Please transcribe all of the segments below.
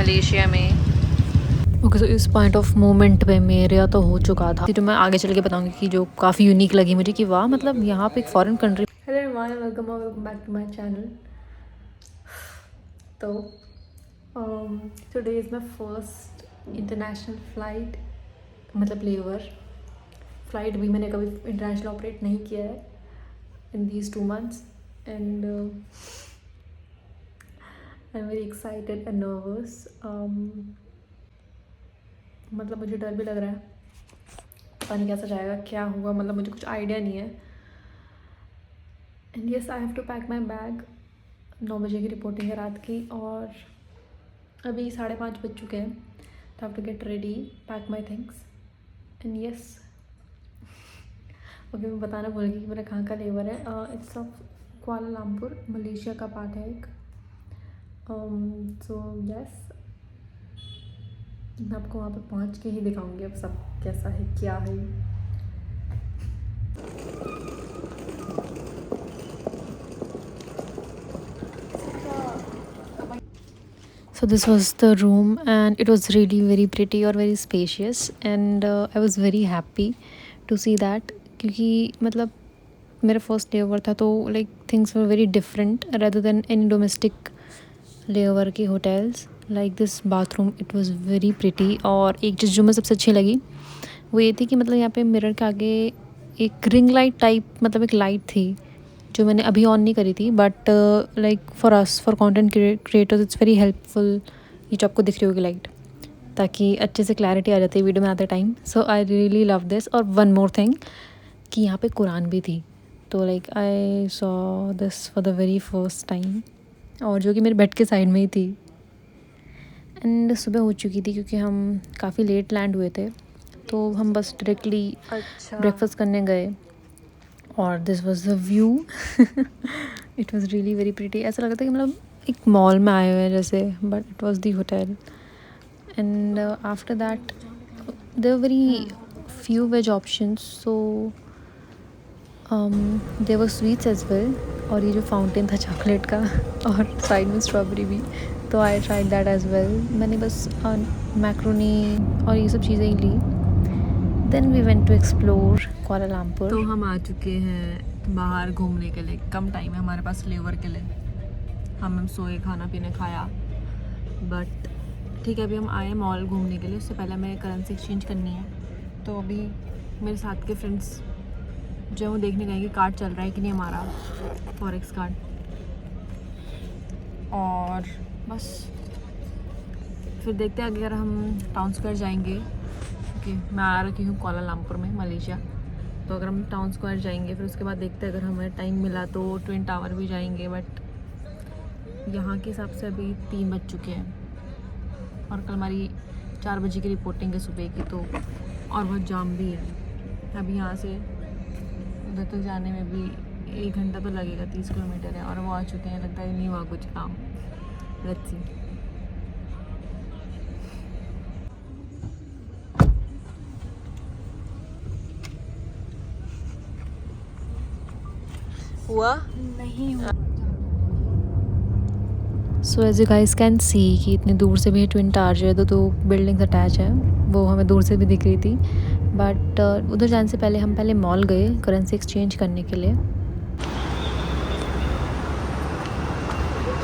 Malaysia में। Okay, तो इस पॉइंट ऑफ मोमेंट पे मेरा तो हो चुका था, तो मैं आगे चल के बताऊंगी कि जो काफ़ी यूनिक लगी मुझे कि वाह, मतलब यहाँ पे एक foreign country. Hello everyone, welcome back to my channel. तो today is my first international flight, मतलब लेओवर फ्लाइट। भी मैंने कभी इंटरनेशनल ऑपरेट नहीं किया है in these 2 months and I am very excited and nervous. मतलब मुझे डर भी लग रहा है, पता नहीं कैसा जाएगा, क्या होगा, मतलब मुझे कुछ आइडिया नहीं है। And yes, I have to pack my bag. 9 बजे की रिपोर्टिंग है रात की और अभी 5:30 बज चुके हैं। तो have to get ready, pack my things and yes. Okay, मैं बताना भूल गई कि मेरा कहाँ का लेवर है। इट्स ऑफ कुआलालंपुर, मलेशिया का पार्ट है एक। सो यस, मैं आपको वहाँ पे पहुँच के ही दिखाऊंगी अब सब कैसा है, क्या है। So this was the room and it was really very pretty or very spacious and I was very happy to see that, क्योंकि मतलब मेरा फर्स्ट लेओवर था तो like things were very different rather than any domestic layover के hotels. Like this bathroom, it was very pretty. और एक चीज़ जो मुझे सबसे अच्छी लगी वो ये थी कि मतलब यहाँ पे मिरर के आगे एक रिंग लाइट टाइप, मतलब एक लाइट थी जो मैंने अभी ऑन नहीं करी थी, but like for us, for content creators it's very helpful. ये जो आपको दिख रही होगी लाइट, ताकि अच्छे से क्लैरिटी आ जाती है वीडियो में आते time. So I really love this. और वन मोर थिंग कि यहाँ पे कुरान भी थी, तो like I saw this for the very first time, और जो कि मेरे बेड के साइड में ही थी। एंड सुबह हो चुकी थी क्योंकि हम काफ़ी लेट लैंड हुए थे, तो हम बस डायरेक्टली ब्रेकफास्ट करने गए और this was the view. It was really very pretty. ऐसा लग रहा था कि मतलब एक मॉल में आए हुए हैं जैसे, but it was the hotel. And after that there were very few veg options, so there were sweets as well. और ये जो फाउंटेन था चॉकलेट का और साइड में स्ट्रॉबेरी भी, तो I tried that as well. मैंने बस मैक्रोनी और ये सब चीज़ें ही ली। Then we went to explore Kuala Lumpur. तो हम आ चुके हैं बाहर घूमने के लिए। कम टाइम है हमारे पास लेओवर के लिए। हम सोए, खाना पीने खाया, बट ठीक है, अभी हम आए मॉल घूमने के लिए। उससे पहले हमें करेंसी एक्सचेंज करनी है, तो अभी मेरे साथ के फ्रेंड्स जो है वो देखने गए कि कार्ड चल रहा है कि नहीं हमारा फॉरेक्स कार्ड। और बस फिर देखते हैं अगर हम टाउन स्क्वायर जाएंगे, क्योंकि मैं आ रखी हूँ कुआलालंपुर में, मलेशिया। तो अगर हम टाउन स्क्वायर जाएंगे, फिर उसके बाद देखते हैं अगर हमें टाइम मिला तो ट्विन टावर भी जाएंगे। बट यहाँ के हिसाब से अभी 3 बज चुके हैं और कल हमारी 4 बजे की रिपोर्टिंग है सुबह की, तो और बहुत जाम भी है। अभी यहाँ से उधर तक जाने में भी 1 घंटा तो लगेगा, 30 किलोमीटर है, और वो आ चुके हैं। लगता है नहीं हुआ कुछ काम। Let's see. हुआ नहीं हुआ। So as you guys can see कि इतनी दूर से भी ट्विन टावर जो है, तो 2 बिल्डिंग्स अटैच है, वो हमें दूर से भी दिख रही थी। बट उधर जाने से पहले हम पहले मॉल गए करेंसी एक्सचेंज करने के लिए।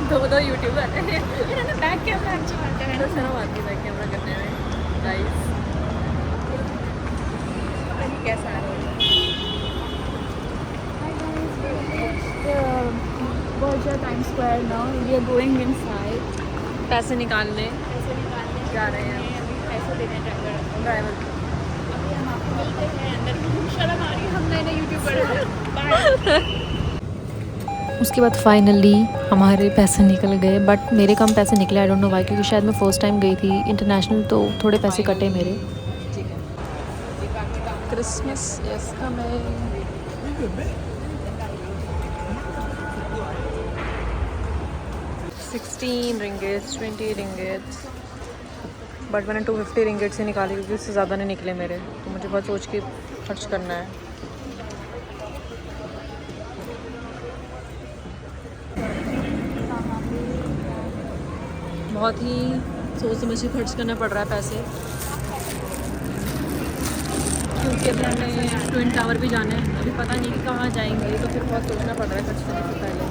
दो यूट्यूबर बैक कैमरा अच्छी बात है, तो शर्म आती है बैक कैमरा करने में। गाइस कैसा है? Bolger Times Square now. We are going inside. पैसे निकालने जा रहे हैं, अभी पैसे देने ड्राइवर। अभी हम आपको मिलते हैं अंदर। शर्म आ रही है, हम नए यूट्यूबर हैं। उसके बाद फाइनली हमारे पैसे निकल गए, बट मेरे कम पैसे निकले। आई डोंट नो व्हाई, क्योंकि शायद मैं फर्स्ट टाइम गई थी इंटरनेशनल, तो थोड़े पैसे कटे मेरे। ठीक है, क्रिसमस इज कमिंग। 16 रिंगिट्स, 20 रिंगिट्स, बट मैंने 250 रिंगिट्स ही निकाली क्योंकि उससे ज़्यादा नहीं निकले मेरे, तो मुझे बहुत सोच के खर्च करना है। बहुत ही सोच समझ के खर्च करना पड़ रहा है पैसे, क्योंकि अभी हमें ट्विन टावर भी जाना है। अभी पता नहीं कि कहाँ जाएंगे, तो फिर बहुत सोचना पड़ रहा है खर्च करने से पहले।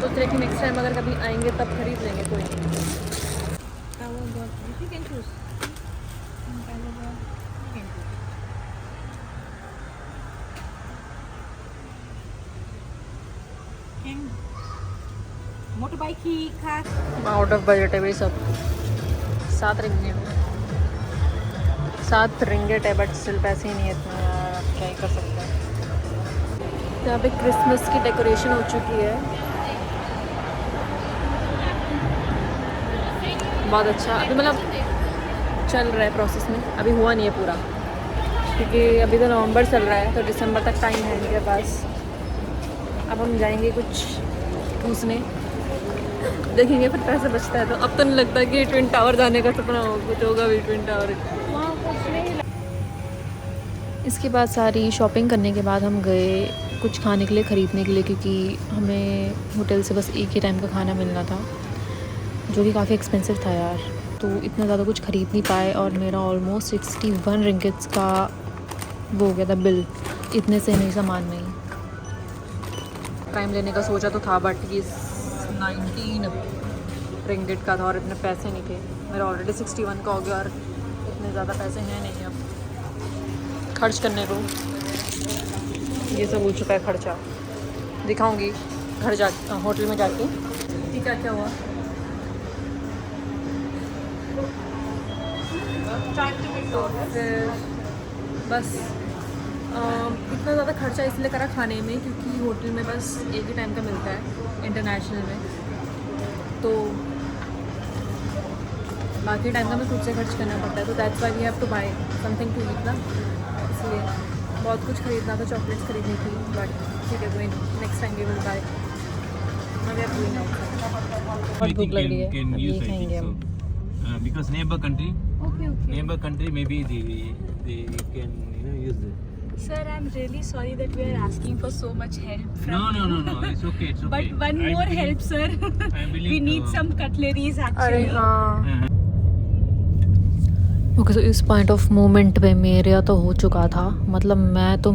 तो फिर कि नेक्स्ट टाइम अगर कभी आएंगे तब खरीद लेंगे, कोई नहीं। मोटरबाइक ही खास आउट ऑफ बजट है भाई सब। 7 रिंगेट है, 7 रिंगेट है, बट स्टिल पैसे ही नहीं है इतने यार, आप क्या ही कर सकते हैं। यहाँ पे क्रिसमस की डेकोरेशन हो चुकी है, बहुत अच्छा। अभी मतलब चल रहा है प्रोसेस में, अभी हुआ नहीं है पूरा, क्योंकि अभी तो नवंबर चल रहा है, तो दिसंबर तक टाइम है इनके पास। अब हम जाएंगे कुछ ठूसने, देखेंगे फिर पैसे बचता है तो। अब तो नहीं लगता कि ट्विन टावर जाने का सपना हो, कुछ होगा भी ट्विन टावर। इसके बाद सारी शॉपिंग करने के बाद हम गए कुछ खाने के लिए, ख़रीदने के लिए, क्योंकि हमें होटल से बस एक ही टाइम का खाना मिलना था, जो कि काफ़ी एक्सपेंसिव था यार। तो इतना ज़्यादा कुछ ख़रीद नहीं पाए, और मेरा ऑलमोस्ट 61 रिंगिट्स का वो हो गया था बिल, इतने से नहीं सामान में ही। टाइम लेने का सोचा तो था, बट ये 19 रिंगिट का था और इतने पैसे नहीं थे। मेरा ऑलरेडी 61 का हो गया और इतने ज़्यादा पैसे हैं नहीं अब खर्च करने को। ये सब हो चुका है खर्चा, दिखाऊंगी घर जा होटल में जाके कि क्या क्या हुआ। तो फिर बस इतना ज़्यादा खर्चा इसलिए करा खाने में, क्योंकि होटल में बस एक ही टाइम का मिलता है इंटरनेशनल में, तो बाकी टाइम का मैं खुद से खर्च करना पड़ता है। तो that's why we have to buy something to eat ना, इसलिए बहुत कुछ खरीदना था, चॉकलेट्स खरीदनी थी, बट ठीक है कोई next time we will buy. बहुत भूख लग रही है, अभी खाएंगे हम। Because neighbor country maybe they can use it. Sir, I'm really sorry that we are asking for so much help from No, it's okay, it's okay. But one more help, sir. We need some cutleries अरे actually. हाँ, okay. तो इस point of moment पे मेरा तो हो चुका था, मतलब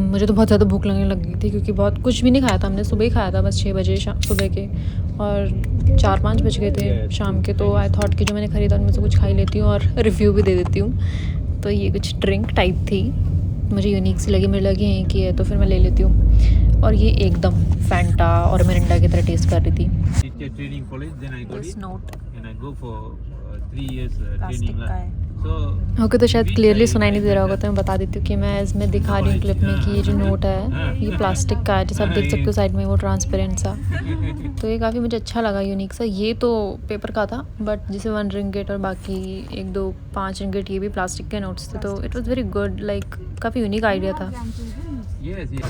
मुझे तो बहुत ज़्यादा भूख लगने लग गई थी, क्योंकि बहुत कुछ भी नहीं खाया था हमने। सुबह ही खाया था बस 6 बजे सुबह के, और 4-5 बज गए थे शाम के। तो आई थॉट कि जो मैंने ख़रीदा उनमें से कुछ खा ही लेती हूँ और रिव्यू भी दे देती हूँ। तो ये कुछ ड्रिंक टाइप थी, मुझे यूनिक सी लगी, मुझे लगी यहीं की है, तो फिर मैं ले लेती हूँ। और ये एकदम फैंटा और मिरिंडा की तरह टेस्ट कर रही थी। Teacher training college, then I got this it, note and I go for 3 years plastic training का है। So ओके, तो शायद which क्लियरली I सुनाई नहीं दे रहा होगा, better? तो मैं बता देती हूँ कि मैं इसमें दिखा रही हूँ क्लिप में कि ये जो नोट है ये प्लास्टिक का है, जैसे आप देख सकते हो साइड में वो ट्रांसपेरेंट सा। तो ये काफ़ी मुझे अच्छा लगा, यूनिक सा। ये तो पेपर का था, बट जैसे 1 रिंगिट और बाकी 1, 2, 5 रिंगिट ये भी प्लास्टिक के नोट्स थे। तो it was very good, like काफ़ी यूनिक आइडिया था। Yes. You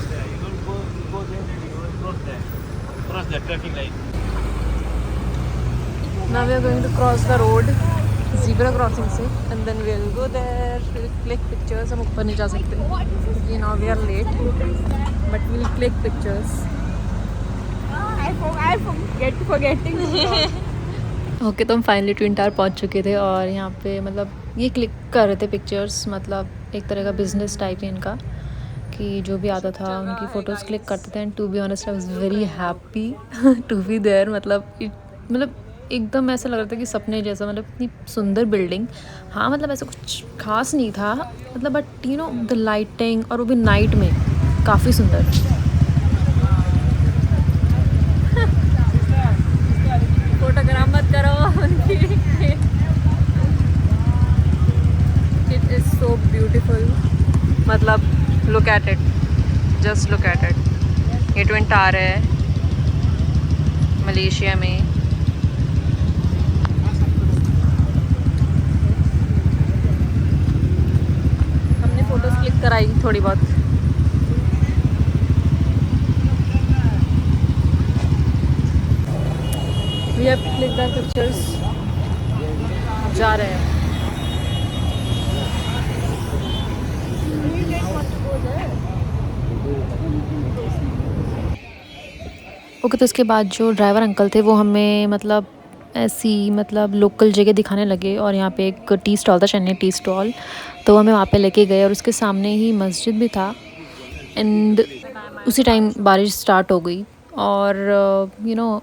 don't go there, then you don't cross the traffic light. Now we are going to cross the road, zebra crossing से, and then we will go there, we'll click pictures। हम ऊपर नहीं जा सकते क्योंकि now we are late, but we'll click pictures। I forget forgetting. Okay, तो हम finally twin tower पहुंच चुके थे, और यहाँ पे मतलब ये क्लिक कर रहे थे पिक्चर्स, मतलब एक तरह का बिजनेस टाइप है इनका, कि जो भी आता था उनकी फ़ोटोज़ क्लिक करते थे। And to be honest I was very happy to be there. मतलब एकदम ऐसा लग रहा था कि सपने जैसा, मतलब इतनी सुंदर बिल्डिंग। हाँ, मतलब ऐसा कुछ खास नहीं था, मतलब but you know the lighting, और वो भी नाइट में काफ़ी सुंदर। फोटोग्राफ मत करो इट इज़ सो ब्यूटीफुल, मतलब look at it, just look at it. ये ट्विन टावर है मलेशिया में। हमने फ़ोटोज़ क्लिक कराई थोड़ी बहुत। We have click the pictures, जा रहे हैं। ओके, तो इसके बाद जो ड्राइवर अंकल थे वो हमें मतलब ऐसी मतलब लोकल जगह दिखाने लगे और यहाँ पे एक टी स्टॉल था, चेन्नई टी स्टॉल, तो हमें वहाँ पे लेके गए और उसके सामने ही मस्जिद भी था। एंड उसी टाइम बारिश स्टार्ट हो गई और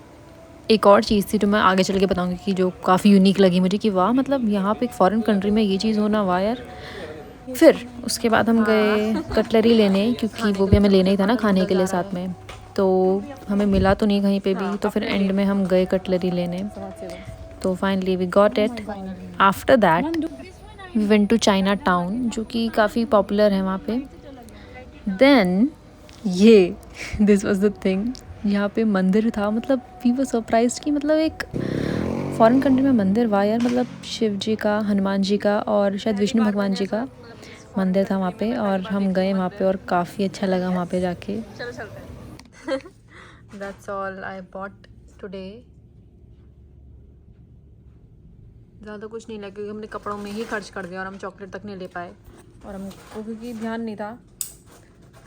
एक और चीज़ थी जो मैं आगे चल के बताऊँगी कि जो काफ़ी यूनिक लगी मुझे कि वाह, मतलब यहाँ पे एक फ़ॉरेन कंट्री में ये चीज़ होना, वाह यार। फिर उसके बाद हम गए कटलरी लेने, क्योंकि वो भी हमें लेना ही था ना खाने के लिए साथ में, तो हमें मिला तो नहीं कहीं पे भी, तो फिर एंड में हम गए कटलरी लेने। तो finally we got it. After that we went to Chinatown, जो कि काफ़ी पॉपुलर है वहाँ पे। देन ये दिस वाज द थिंग, यहाँ पे मंदिर था, मतलब वी वर सरप्राइज्ड कि मतलब एक फॉरेन कंट्री में मंदिर, वाह यार, मतलब शिव जी का, हनुमान जी का और शायद विष्णु भगवान जी का मंदिर था वहाँ पे, और हम गए वहाँ पे और काफ़ी अच्छा लगा वहाँ पे जाके। That's all I bought today. ज़्यादा कुछ नहीं लगा क्योंकि हमने कपड़ों में ही खर्च कर दिया और हम चॉकलेट तक नहीं ले पाए, और हमको क्योंकि ध्यान नहीं था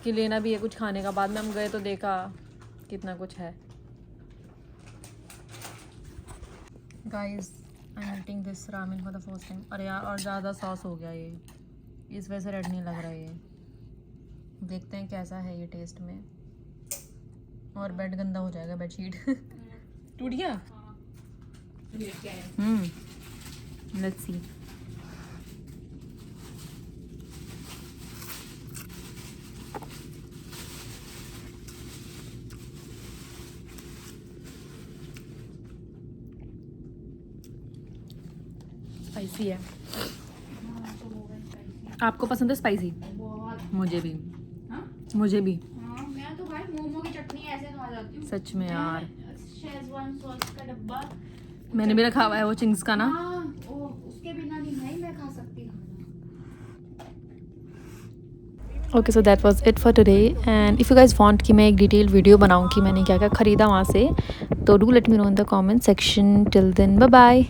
कि लेना भी है कुछ खाने का। बाद में हम गए तो देखा कितना कुछ है। Guys, I am eating this ramen for the first time. अरे यार, और ज़्यादा सॉस हो गया ये, इस वजह से रेड नहीं लग रहा है ये। देखते हैं कैसा है ये टेस्ट में। और बेड गंदा हो जाएगा, बेडशीट टूट गया। Let's see. स्पाइसी है। आपको पसंद है स्पाइसी? मुझे भी। मुझे भी। मैं तो भाई मोमो की चटनी ऐसे खा जाती हूँ सच में यार। शेजवान सॉस का डब्बा मैंने भी रखा हुआ है वो चिंग्स का ना। उसके बिना नहीं भाई मैं खा सकती खाना। Okay, so that was it for today, and if you guys want कि मैं एक डिटेल वीडियो बनाऊँ कि मैंने क्या क्या ख़रीदा वहाँ से, तो do let me know in the comment section. Till then, bye bye.